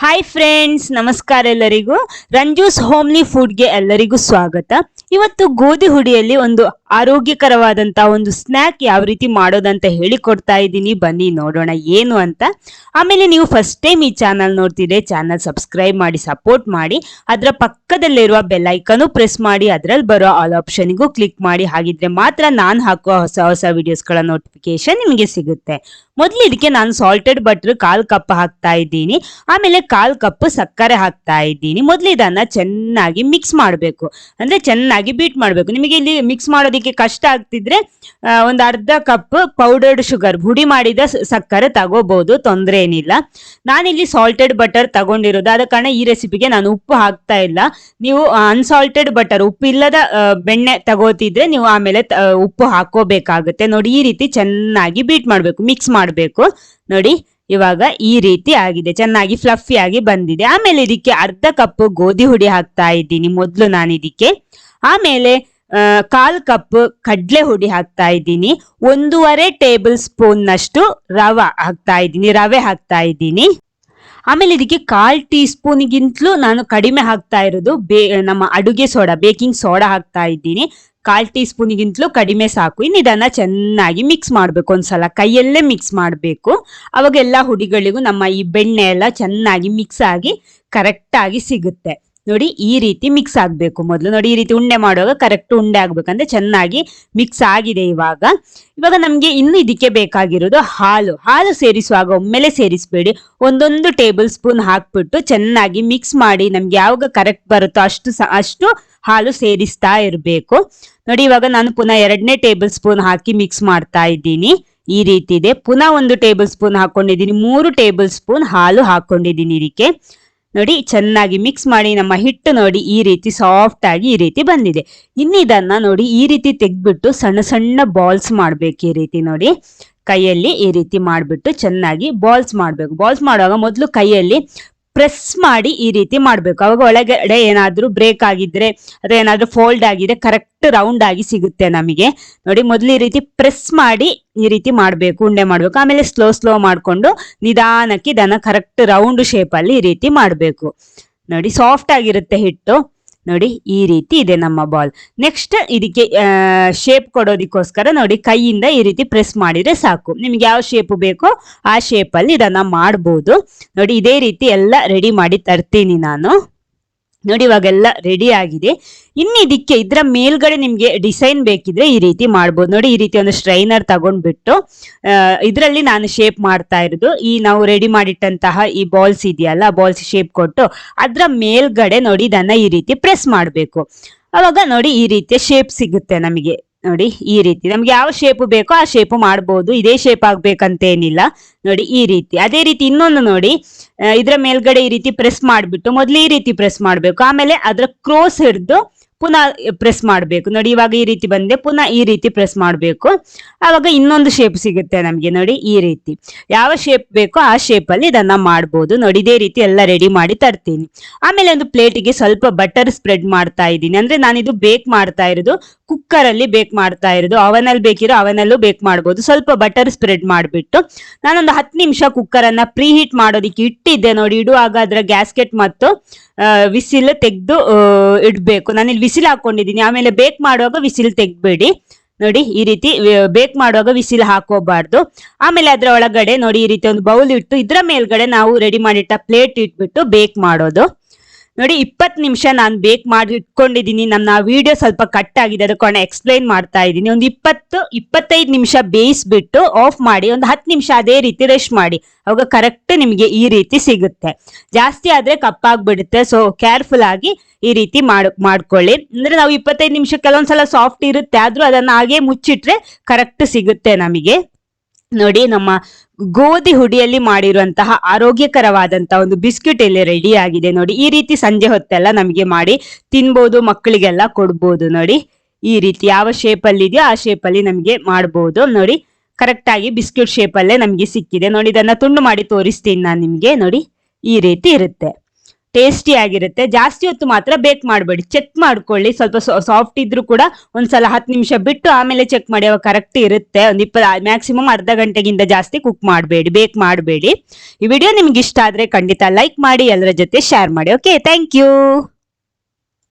Hi friends, ನಮಸ್ಕಾರ ಎಲ್ಲರಿಗೂ. ರಂಜೂಸ್ homely ಫುಡ್ಗೆ ಎಲ್ಲರಿಗೂ ಸ್ವಾಗತ. ಇವತ್ತು ಗೋಧಿ ಹುಡಿಯಲ್ಲಿ ಒಂದು ಆರೋಗ್ಯಕರವಾದಂತಹ ಒಂದು ಸ್ನ್ಯಾಕ್ ಯಾವ ರೀತಿ ಮಾಡೋದಂತ ಹೇಳಿಕೊಡ್ತಾ ಇದ್ದೀನಿ. ಬನ್ನಿ ನೋಡೋಣ ಏನು ಅಂತ. ಆಮೇಲೆ ನೀವು ಫಸ್ಟ್ ಟೈಮ್ ಈ ಚಾನಲ್ ನೋಡ್ತಿದ್ರೆ ಚಾನಲ್ ಸಬ್ಸ್ಕ್ರೈಬ್ ಮಾಡಿ ಸಪೋರ್ಟ್ ಮಾಡಿ, ಅದರ ಪಕ್ಕದಲ್ಲಿರುವ ಬೆಲ್ ಐಕನ್ನು ಪ್ರೆಸ್ ಮಾಡಿ, ಅದರಲ್ಲಿ ಬರೋ ಆಲ್ ಆಪ್ಷನ್ಗೂ ಕ್ಲಿಕ್ ಮಾಡಿ. ಹಾಗಿದ್ರೆ ಮಾತ್ರ ನಾನು ಹಾಕುವ ಹೊಸ ಹೊಸ ವಿಡಿಯೋಸ್ಗಳ ನೋಟಿಫಿಕೇಶನ್ ನಿಮಗೆ ಸಿಗುತ್ತೆ. ಮೊದಲು ಇದಕ್ಕೆ ನಾನು ಸಾಲ್ಟೆಡ್ ಬಟರ್ 1/4 ಕಪ್ ಹಾಕ್ತಾ ಇದ್ದೀನಿ. ಆಮೇಲೆ 1/4 ಕಪ್ ಸಕ್ಕರೆ ಹಾಕ್ತಾ ಇದ್ದೀನಿ. ಮೊದಲು ಇದನ್ನ ಚೆನ್ನಾಗಿ ಮಿಕ್ಸ್ ಮಾಡಬೇಕು, ಅಂದ್ರೆ ಚೆನ್ನಾಗಿ ಬೀಟ್ ಮಾಡಬೇಕು. ನಿಮಗೆ ಇಲ್ಲಿ ಮಿಕ್ಸ್ ಮಾಡೋದಕ್ಕೆ ಕಷ್ಟ ಆಗ್ತಿದ್ರೆ ಒಂದು ಅರ್ಧ ಕಪ್ ಪೌಡರ್ಡ್ ಶುಗರ್, ಹುಡಿ ಮಾಡಿದ ಸಕ್ಕರೆ ತಗೋಬಹುದು, ತೊಂದರೆ ಏನಿಲ್ಲ. ನಾನಿಲ್ಲಿ ಸಾಲ್ಟೆಡ್ ಬಟರ್ ತಗೊಂಡಿರೋದು, ಆದ ಕಾರಣ ಈ ರೆಸಿಪಿಗೆ ನಾನು ಉಪ್ಪು ಹಾಕ್ತಾ ಇಲ್ಲ. ನೀವು ಅನ್ಸಾಲ್ಟೆಡ್ ಬಟರ್, ಉಪ್ಪು ಇಲ್ಲದ ಬೆಣ್ಣೆ ತಗೋತಿದ್ರೆ ನೀವು ಆಮೇಲೆ ಉಪ್ಪು ಹಾಕೋಬೇಕಾಗುತ್ತೆ. ನೋಡಿ, ಈ ರೀತಿ ಚೆನ್ನಾಗಿ ಬೀಟ್ ಮಾಡಬೇಕು, ಮಿಕ್ಸ್ ಮಾಡಬೇಕು. ನೋಡಿ, ಇವಾಗ ಈ ರೀತಿ ಆಗಿದೆ, ಚೆನ್ನಾಗಿ ಫ್ಲಫಿ ಆಗಿ ಬಂದಿದೆ. ಆಮೇಲೆ ಇದಕ್ಕೆ ಅರ್ಧ ಕಪ್ ಗೋಧಿ ಹುಡಿ ಹಾಕ್ತಾ ಇದ್ದೀನಿ ಮೊದಲು ನಾನು ಇದಕ್ಕೆ. ಆಮೇಲೆ 1/4 ಕಪ್ ಕಡ್ಲೆ ಹುಡಿ ಹಾಕ್ತಾ ಇದ್ದೀನಿ. 1.5 ಟೇಬಲ್ ಸ್ಪೂನ್ ನಷ್ಟು ರವೆ ಹಾಕ್ತಾ ಇದ್ದೀನಿ. ಆಮೇಲೆ ಇದಕ್ಕೆ 1/4 ಟೀ ಸ್ಪೂನ್ಗಿಂತಲೂ ನಾನು ಕಡಿಮೆ ಹಾಕ್ತಾ ಇರೋದು ನಮ್ಮ ಅಡುಗೆ ಸೋಡಾ, ಬೇಕಿಂಗ್ ಸೋಡಾ ಹಾಕ್ತಾ ಇದ್ದೀನಿ. 1/4 ಟೀ ಸ್ಪೂನ್ಗಿಂತಲೂ ಕಡಿಮೆ ಸಾಕು. ಇನ್ನು ಇದನ್ನ ಚೆನ್ನಾಗಿ ಮಿಕ್ಸ್ ಮಾಡಬೇಕು, ಒಂದ್ಸಲ ಕೈಯಲ್ಲೇ ಮಿಕ್ಸ್ ಮಾಡಬೇಕು. ಅವಾಗ ಎಲ್ಲ ಹುಡಿಗಳಿಗೂ ನಮ್ಮ ಈ ಬೆಣ್ಣೆ ಎಲ್ಲ ಚೆನ್ನಾಗಿ ಮಿಕ್ಸ್ ಆಗಿ ಕರೆಕ್ಟ್ ಆಗಿ ಸಿಗುತ್ತೆ. ನೋಡಿ, ಈ ರೀತಿ ಮಿಕ್ಸ್ ಆಗಬೇಕು. ಮೊದಲು ನೋಡಿ, ಈ ರೀತಿ ಉಂಡೆ ಮಾಡುವಾಗ ಕರೆಕ್ಟ್ ಉಂಡೆ ಆಗ್ಬೇಕಂದ್ರೆ ಚೆನ್ನಾಗಿ ಮಿಕ್ಸ್ ಆಗಿದೆ. ಇವಾಗ ನಮ್ಗೆ ಇನ್ನು ಇದಕ್ಕೆ ಬೇಕಾಗಿರೋದು ಹಾಲು ಸೇರಿಸುವಾಗ ಒಮ್ಮೆಲೆ ಸೇರಿಸಬೇಡಿ, ಒಂದೊಂದು ಟೇಬಲ್ ಸ್ಪೂನ್ ಹಾಕ್ಬಿಟ್ಟು ಚೆನ್ನಾಗಿ ಮಿಕ್ಸ್ ಮಾಡಿ. ನಮ್ಗೆ ಯಾವಾಗ ಕರೆಕ್ಟ್ ಬರುತ್ತೋ ಅಷ್ಟು ಹಾಲು ಸೇರಿಸ್ತಾ ಇರಬೇಕು. ನೋಡಿ, ಇವಾಗ ನಾನು ಪುನಃ 2ನೇ ಟೇಬಲ್ ಸ್ಪೂನ್ ಹಾಕಿ ಮಿಕ್ಸ್ ಮಾಡ್ತಾ ಇದ್ದೀನಿ. ಈ ರೀತಿ ಇದೆ. ಪುನಃ 1 ಟೇಬಲ್ ಸ್ಪೂನ್ ಹಾಕೊಂಡಿದ್ದೀನಿ. 3 ಟೇಬಲ್ ಸ್ಪೂನ್ ಹಾಲು ಹಾಕೊಂಡಿದ್ದೀನಿ ಇದಕ್ಕೆ. ನೋಡಿ, ಚೆನ್ನಾಗಿ ಮಿಕ್ಸ್ ಮಾಡಿ. ನಮ್ಮ ಹಿಟ್ಟು ನೋಡಿ ಈ ರೀತಿ ಸಾಫ್ಟ್ ಆಗಿ ಈ ರೀತಿ ಬಂದಿದೆ. ಇನ್ನು ಇದನ್ನ ನೋಡಿ ಈ ರೀತಿ ತೆಗ್ದ್ಬಿಟ್ಟು ಸಣ್ಣ ಸಣ್ಣ ಬಾಲ್ಸ್ ಮಾಡ್ಬೇಕು. ಈ ರೀತಿ ನೋಡಿ, ಕೈಯಲ್ಲಿ ಈ ರೀತಿ ಮಾಡ್ಬಿಟ್ಟು ಚೆನ್ನಾಗಿ ಬಾಲ್ಸ್ ಮಾಡ್ಬೇಕು. ಬಾಲ್ಸ್ ಮಾಡುವಾಗ ಮೊದಲು ಕೈಯಲ್ಲಿ ಪ್ರೆಸ್ ಮಾಡಿ ಈ ರೀತಿ ಮಾಡ್ಬೇಕು. ಅವಾಗ ಒಳಗಡೆ ಏನಾದ್ರೂ ಬ್ರೇಕ್ ಆಗಿದ್ರೆ ಅಥವಾ ಏನಾದ್ರೂ ಫೋಲ್ಡ್ ಆಗಿದ್ರೆ ಕರೆಕ್ಟ್ ರೌಂಡ್ ಆಗಿ ಸಿಗುತ್ತೆ ನಮಗೆ. ನೋಡಿ, ಮೊದಲು ಈ ರೀತಿ ಪ್ರೆಸ್ ಮಾಡಿ ಈ ರೀತಿ ಮಾಡ್ಬೇಕು, ಉಂಡೆ ಮಾಡ್ಬೇಕು. ಆಮೇಲೆ ಸ್ಲೋ ಮಾಡ್ಕೊಂಡು ನಿಧಾನಕ್ಕೆ ಇದನ್ನ ಕರೆಕ್ಟ್ ರೌಂಡ್ ಶೇಪ್ ಅಲ್ಲಿ ಈ ರೀತಿ ಮಾಡ್ಬೇಕು. ನೋಡಿ, ಸಾಫ್ಟ್ ಆಗಿರುತ್ತೆ ಹಿಟ್ಟು. ನೋಡಿ, ಈ ರೀತಿ ಇದೆ ನಮ್ಮ ಬಾಲ್. ನೆಕ್ಸ್ಟ್ ಇದಕ್ಕೆ ಶೇಪ್ ಕೊಡೋದಕ್ಕೋಸ್ಕರ ನೋಡಿ, ಕೈಯಿಂದ ಈ ರೀತಿ ಪ್ರೆಸ್ ಮಾಡಿದ್ರೆ ಸಾಕು. ನಿಮ್ಗೆ ಯಾವ ಶೇಪ್ ಬೇಕೋ ಆ ಶೇಪ್ ಅಲ್ಲಿ ಇದನ್ನ ಮಾಡ್ಬೋದು. ನೋಡಿ, ಇದೇ ರೀತಿ ಎಲ್ಲ ರೆಡಿ ಮಾಡಿ ತರ್ತೀನಿ ನಾನು. ನೋಡಿ, ಇವಾಗೆಲ್ಲ ರೆಡಿ ಆಗಿದೆ. ಇನ್ನು ಇದಕ್ಕೆ ಇದರ ಮೇಲ್ಗಡೆ ನಿಮ್ಗೆ ಡಿಸೈನ್ ಬೇಕಿದ್ರೆ ಈ ರೀತಿ ಮಾಡ್ಬೋದು. ನೋಡಿ, ಈ ರೀತಿ ಒಂದು ಸ್ಟ್ರೈನರ್ ತಗೊಂಡ್ಬಿಟ್ಟು ಇದರಲ್ಲಿ ನಾನು ಶೇಪ್ ಮಾಡ್ತಾ ಇರೋದು ಈ ನಾವು ರೆಡಿ ಮಾಡಿಟ್ಟಂತಹ ಈ ಬಾಲ್ಸ್ ಇದೆಯಲ್ಲ, ಬಾಲ್ಸ್ ಶೇಪ್ ಕೊಟ್ಟು ಅದ್ರ ಮೇಲ್ಗಡೆ ನೋಡಿ ಇದನ್ನ ಈ ರೀತಿ ಪ್ರೆಸ್ ಮಾಡಬೇಕು. ಅವಾಗ ನೋಡಿ ಈ ರೀತಿಯ ಶೇಪ್ ಸಿಗುತ್ತೆ ನಮಗೆ. ನೋಡಿ, ಈ ರೀತಿ ನಮ್ಗೆ ಯಾವ ಶೇಪ್ ಬೇಕೋ ಆ ಶೇಪ್ ಮಾಡ್ಬೋದು. ಇದೇ ಶೇಪ್ ಆಗ್ಬೇಕಂತ ಏನಿಲ್ಲ. ನೋಡಿ, ಈ ರೀತಿ. ಅದೇ ರೀತಿ ಇನ್ನೊಂದು ನೋಡಿ, ಇದರ ಮೇಲ್ಗಡೆ ಈ ರೀತಿ ಪ್ರೆಸ್ ಮಾಡ್ಬಿಟ್ಟು ಮೊದಲು ಈ ರೀತಿ ಪ್ರೆಸ್ ಮಾಡ್ಬೇಕು. ಆಮೇಲೆ ಅದ್ರ ಕ್ರೋಸ್ ಹಿಡಿದು ಪುನಃ ಪ್ರೆಸ್ ಮಾಡ್ಬೇಕು. ನೋಡಿ, ಇವಾಗ ಈ ರೀತಿ ಬಂದೆ, ಪುನಃ ಈ ರೀತಿ ಪ್ರೆಸ್ ಮಾಡ್ಬೇಕು. ಆವಾಗ ಇನ್ನೊಂದು ಶೇಪ್ ಸಿಗುತ್ತೆ ನಮ್ಗೆ. ನೋಡಿ, ಈ ರೀತಿ ಯಾವ ಶೇಪ್ ಬೇಕೋ ಆ ಶೇಪ್ ಅಲ್ಲಿ ಇದನ್ನ ಮಾಡ್ಬೋದು. ನೋಡಿ, ಇದೇ ರೀತಿ ಎಲ್ಲ ರೆಡಿ ಮಾಡಿ ತರ್ತೀನಿ. ಆಮೇಲೆ ಒಂದು ಪ್ಲೇಟಿಗೆ ಸ್ವಲ್ಪ ಬಟರ್ ಸ್ಪ್ರೆಡ್ ಮಾಡ್ತಾ ಇದ್ದೀನಿ. ಅಂದ್ರೆ ನಾನಿದು ಬೇಕ್ ಮಾಡ್ತಾ ಇರೋದು ಕುಕ್ಕರ್ ಅಲ್ಲಿ ಬೇಕ್ ಮಾಡ್ತಾ ಇರೋದು. ಅವನಲ್ಲಿ ಬೇಕಿರೋ ಅವನಲ್ಲೂ ಬೇಕ್ ಮಾಡ್ಬೋದು. ಸ್ವಲ್ಪ ಬಟರ್ ಸ್ಪ್ರೆಡ್ ಮಾಡ್ಬಿಟ್ಟು ನಾನೊಂದು 10 ನಿಮಿಷ ಕುಕ್ಕರ್ ಅನ್ನ ಪ್ರೀ ಹೀಟ್ ಮಾಡೋದಿಕ್ಕೆ ಇಟ್ಟಿದ್ದೆ. ನೋಡಿ, ಇಡುವಾಗ ಅದರ ಗ್ಯಾಸ್ಕೆಟ್ ಮತ್ತು ವಿಸಿಲ್ ತೆಗೆದು ಇಡ್ಬೇಕು. ನಾನಿಲ್ಲಿ ವಿಸಿಲ್ ಹಾಕೊಂಡಿದ್ದೀನಿ. ಆಮೇಲೆ ಬೇಕ್ ಮಾಡುವಾಗ ವಿಸಿಲ್ ತೆಗ್ಬೇಡಿ. ನೋಡಿ, ಈ ರೀತಿ ಬೇಕ್ ಮಾಡುವಾಗ ವಿಸಿಲ್ ಹಾಕೋಬಾರ್ದು. ಆಮೇಲೆ ಅದರ ಒಳಗಡೆ ನೋಡಿ ಈ ರೀತಿ ಒಂದು ಬೌಲ್ ಇಟ್ಟು ಇದರ ಮೇಲ್ಗಡೆ ನಾವು ರೆಡಿ ಮಾಡಿಟ್ಟ ಪ್ಲೇಟ್ ಇಟ್ಬಿಟ್ಟು ಬೇಕ್ ಮಾಡೋದು. ನೋಡಿ, 20 ನಿಮಿಷ ನಾನು ಬೇಕ್ ಮಾಡಿ ಇಟ್ಕೊಂಡಿದ್ದೀನಿ. ನನ್ನ ವಿಡಿಯೋ ಸ್ವಲ್ಪ ಕಟ್ ಆಗಿದೆ, ಅದಕ್ಕೆ ಎಕ್ಸ್ಪ್ಲೈನ್ ಮಾಡ್ತಾ ಇದ್ದೀನಿ. ಒಂದು 20-25 ನಿಮಿಷ ಬೇಯಿಸ್ಬಿಟ್ಟು ಆಫ್ ಮಾಡಿ ಒಂದು 10 ನಿಮಿಷ ಅದೇ ರೀತಿ ರೆಸ್ಟ್ ಮಾಡಿ. ಅವಾಗ ಕರೆಕ್ಟ್ ನಿಮಗೆ ಈ ರೀತಿ ಸಿಗುತ್ತೆ. ಜಾಸ್ತಿ ಆದ್ರೆ ಕಪ್ಪಾಗ್ಬಿಡುತ್ತೆ. ಸೊ ಕೇರ್ಫುಲ್ ಆಗಿ ಈ ರೀತಿ ಮಾಡ್ಕೊಳ್ಳಿ. ಅಂದ್ರೆ ನಾವು 25 ನಿಮಿಷ ಕೆಲವೊಂದ್ಸಲ ಸಾಫ್ಟ್ ಇರುತ್ತೆ, ಆದ್ರೂ ಅದನ್ನ ಹಾಗೆ ಮುಚ್ಚಿಟ್ರೆ ಕರೆಕ್ಟ್ ಸಿಗುತ್ತೆ ನಮಗೆ. ನೋಡಿ, ನಮ್ಮ ಗೋಧಿ ಹುಡಿಯಲ್ಲಿ ಮಾಡಿರುವಂತಹ ಆರೋಗ್ಯಕರವಾದಂತಹ ಒಂದು ಬಿಸ್ಕಿಟ್ ಇಲ್ಲಿ ರೆಡಿ ಆಗಿದೆ. ನೋಡಿ, ಈ ರೀತಿ ಸಂಜೆ ಹೊತ್ತೆಲ್ಲ ನಮಗೆ ಮಾಡಿ ತಿನ್ಬೋದು, ಮಕ್ಕಳಿಗೆಲ್ಲ ಕೊಡ್ಬೋದು. ನೋಡಿ, ಈ ರೀತಿ ಯಾವ ಶೇಪ್ ಅಲ್ಲಿ ಇದೆಯೋ ಆ ಶೇಪ್ ಅಲ್ಲಿ ನಮಗೆ ಮಾಡ್ಬೋದು. ನೋಡಿ, ಕರೆಕ್ಟ್ ಆಗಿ ಬಿಸ್ಕಿಟ್ ಶೇಪ್ ಅಲ್ಲೇ ನಮಗೆ ಸಿಕ್ಕಿದೆ. ನೋಡಿ, ಇದನ್ನ ತುಂಡು ಮಾಡಿ ತೋರಿಸ್ತೀನಿ ನಾನು ನಿಮ್ಗೆ. ನೋಡಿ, ಈ ರೀತಿ ಇರುತ್ತೆ. ಟೇಸ್ಟಿ ಆಗಿರುತ್ತೆ. ಜಾಸ್ತಿ ಹೊತ್ತು ಮಾತ್ರ ಬೇಕ್ ಮಾಡಬೇಡಿ, ಚೆಕ್ ಮಾಡ್ಕೊಳ್ಳಿ. ಸ್ವಲ್ಪ ಸಾಫ್ಟ್ ಇದ್ರೂ ಕೂಡ ಒಂದ್ಸಲ 10 ನಿಮಿಷ ಬಿಟ್ಟು ಆಮೇಲೆ ಚೆಕ್ ಮಾಡಿ, ಅವಾಗ ಕರೆಕ್ಟ್ ಇರುತ್ತೆ. ಒಂದು ಮ್ಯಾಕ್ಸಿಮಮ್ ಅರ್ಧ ಗಂಟೆಗಿಂತ ಜಾಸ್ತಿ ಕುಕ್ ಮಾಡಬೇಡಿ, ಬೇಕ್ ಮಾಡಬೇಡಿ. ಈ ವಿಡಿಯೋ ನಿಮ್ಗೆ ಇಷ್ಟ ಆದ್ರೆ ಖಂಡಿತ ಲೈಕ್ ಮಾಡಿ, ಎಲ್ಲರ ಜೊತೆ ಶೇರ್ ಮಾಡಿ. Okay, thank you.